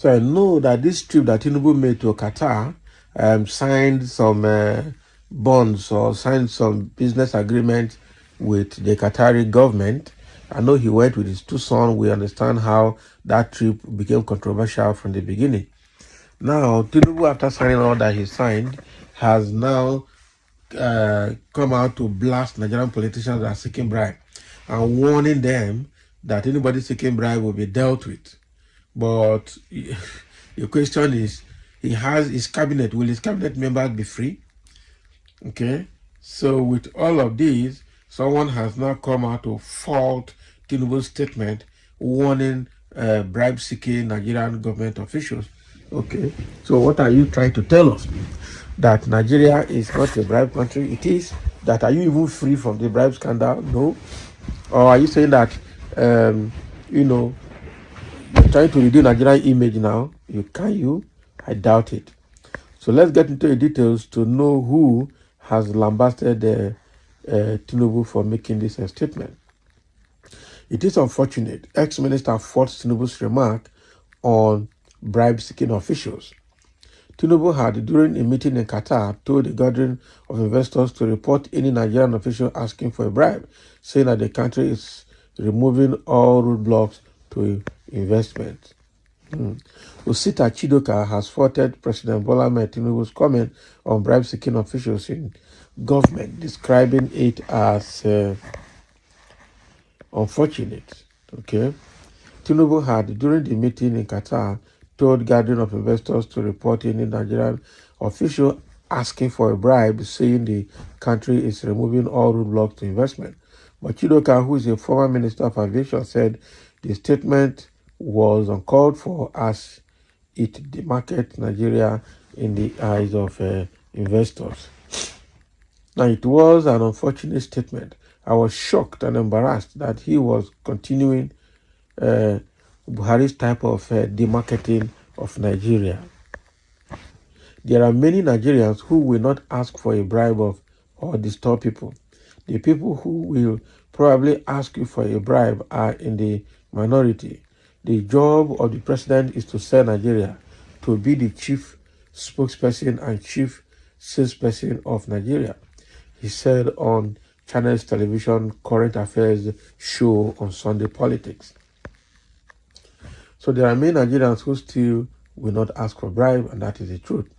So I know that this trip that Tinubu made to Qatar signed some bonds or signed some business agreement with the Qatari government. I know he went with his two sons. We understand how that trip became controversial from the beginning. Now, Tinubu, after signing all that he signed, has now come out to blast Nigerian politicians that are seeking bribe and warning them that anybody seeking bribe will be dealt with. But the question is, he has his cabinet. Will his cabinet members be free? Okay. So with all of these, someone has now come out to fault Tinubu's statement warning bribe-seeking Nigerian government officials. Okay. So what are you trying to tell us? That Nigeria is not a bribe country? It is. That are you even free from the bribe scandal? No. Or are you saying that, you know, you're trying to redeem Nigerian image now? Can you? I doubt it. So let's get into the details to know who has lambasted Tinubu for making this statement. It is unfortunate. Ex-minister faults Tinubu's remark on bribe-seeking officials. Tinubu had, during a meeting in Qatar, told a gathering of investors to report any Nigerian official asking for a bribe, saying that the country is removing all roadblocks to investment. Osita Chidoka has faulted President Bola Ahmed Tinubu's comment on bribe-seeking officials in government, describing it as unfortunate. Okay, Tinubu had, during the meeting in Qatar, told gathering of investors to report any Nigerian official asking for a bribe, saying the country is removing all roadblocks to investment. But Chidoka, who is a former Minister of Aviation, said the statement was uncalled for as it demarcates Nigeria in the eyes of investors. Now, it was an unfortunate statement. I was shocked and embarrassed that he was continuing Buhari's type of demarketing of Nigeria. There are many Nigerians who will not ask for a bribe or disturb people. The people who will probably ask you for a bribe are in the minority. The job of the president is to sell Nigeria, to be the chief spokesperson and chief salesperson of Nigeria, he said on Channels Television Current Affairs show on Sunday Politics. So there are many Nigerians who still will not ask for bribe, and that is the truth.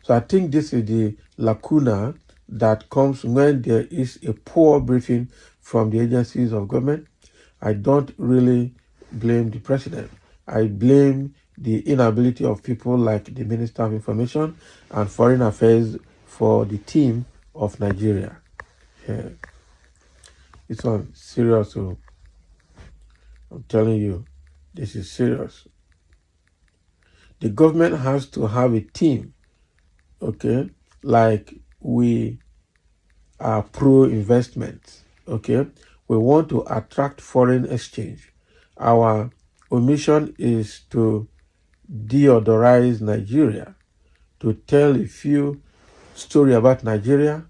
So I think this is the lacuna that comes when there is a poor briefing from the agencies of government. I don't really blame the president. I blame the inability of people like the Minister of Information and Foreign Affairs for the team of Nigeria. Yeah. This one serious. So I'm telling you, this is serious. The government has to have a team, okay? Like we are pro-investment, okay? We want to attract foreign exchange. Our mission is to deodorize Nigeria, to tell a few stories about Nigeria,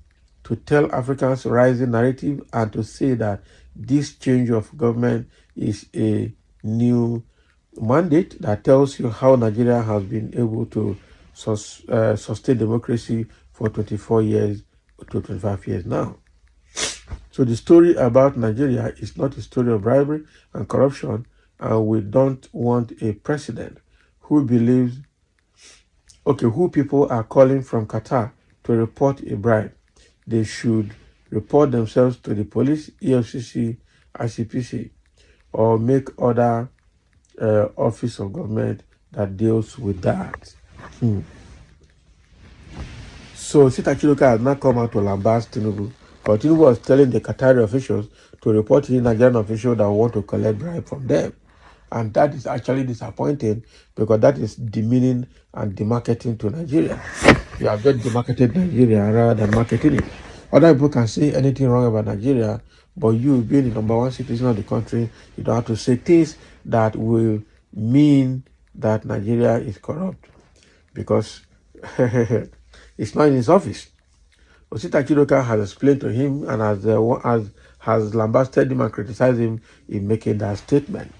to tell Africans' rising narrative, and to say that this change of government is a new mandate that tells you how Nigeria has been able to sustain democracy for 24 years to 25 years now. So the story about Nigeria is not a story of bribery and corruption, and we don't want a president who believes, who people are calling from Qatar to report a bribe. They should report themselves to the police, EFCC, ICPC, or make other office of government that deals with that. So Sita Chidoka has not come out to lambast Tinubu, but Tinubu was telling the Qatari officials to report to the Nigerian official that want to collect bribe from them. And that is actually disappointing because that is demeaning and demarketing to Nigeria. You have just demarketed Nigeria rather than marketing it. Other people can say anything wrong about Nigeria, but you being the number one citizen of the country, you don't have to say things that will mean that Nigeria is corrupt because it's not in his office. Osita Chidoka has explained to him and has lambasted him and criticized him in making that statement.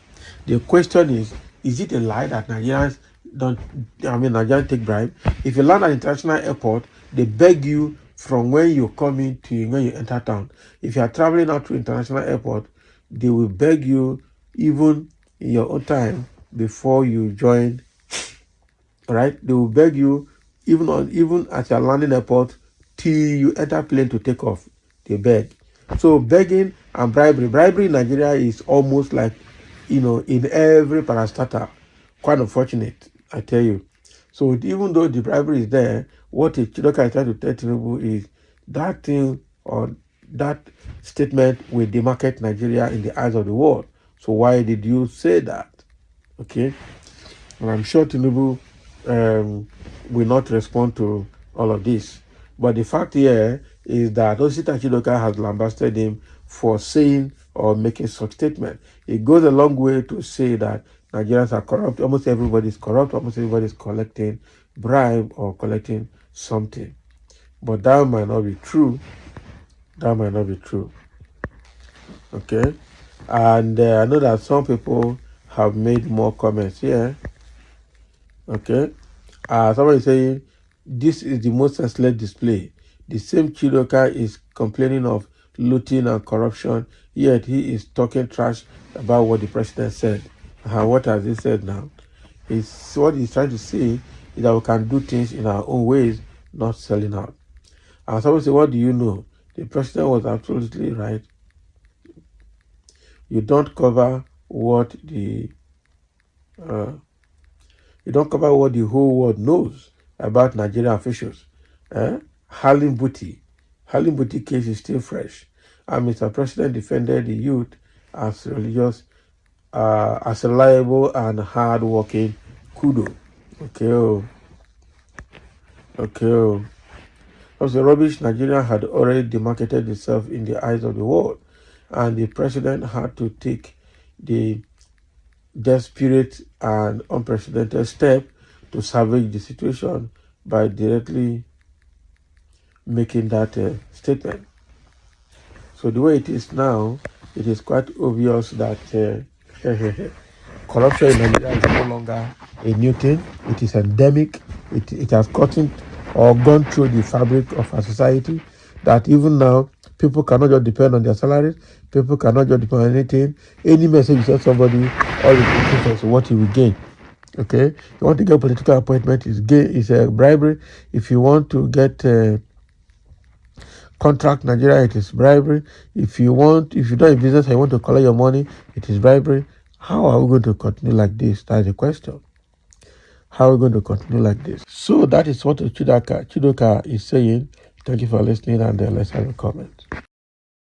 The question is it a lie that Nigerians Nigerian take bribe. If you land at international airport, they beg you from when you come in to when you enter town. If you are traveling out to international airport, they will beg you even in your own time before you join. Right? They will beg you even at your landing airport till you enter plane to take off. They beg. So begging and bribery in Nigeria is almost like, in every parastatal. Quite unfortunate, I tell you. So even though the bribery is there, what Chidoka is trying to tell Tinubu is that thing or that statement will demarcate Nigeria in the eyes of the world. So why did you say that? Okay, and I'm sure Tinubu will not respond to all of this. But the fact here is that Osita Chidoka has lambasted him for saying or making such statement. It goes a long way to say that Nigerians are corrupt. Almost everybody is corrupt. Almost everybody is collecting bribe or collecting something. But that might not be true. That might not be true. Okay? And I know that some people have made more comments here. Okay? Somebody saying, this is the most senseless display. The same Chidoka is complaining of looting and corruption, yet he is talking trash about what the president said. What has he said now? What he's trying to say is that we can do things in our own ways, not selling out. And somebody say, what do you know? The president was absolutely right. You don't cover what the whole world knows about Nigerian officials. Halim Bouti case is still fresh, and Mr. President defended the youth as religious, as reliable and hard-working kudo. Okay. Because the rubbish, Nigeria had already demarcated itself in the eyes of the world, and the president had to take the desperate and unprecedented step to salvage the situation by directly making that statement. So the way it is now, it is quite obvious that corruption in Nigeria is no longer a new thing. It is endemic. It has gotten or gone through the fabric of our society, that even now people cannot just depend on their salaries. People cannot just depend on anything. Any message you send somebody, all it is what he will gain. Okay, you want to get a political appointment, is a bribery. If you want to get contract Nigeria, it is bribery. If you don't have business and you want to collect your money, it is bribery. How are we going to continue like this? That is the question. How are we going to continue like this? So that is what Chidoka is saying. Thank you for listening, and let's have a comment.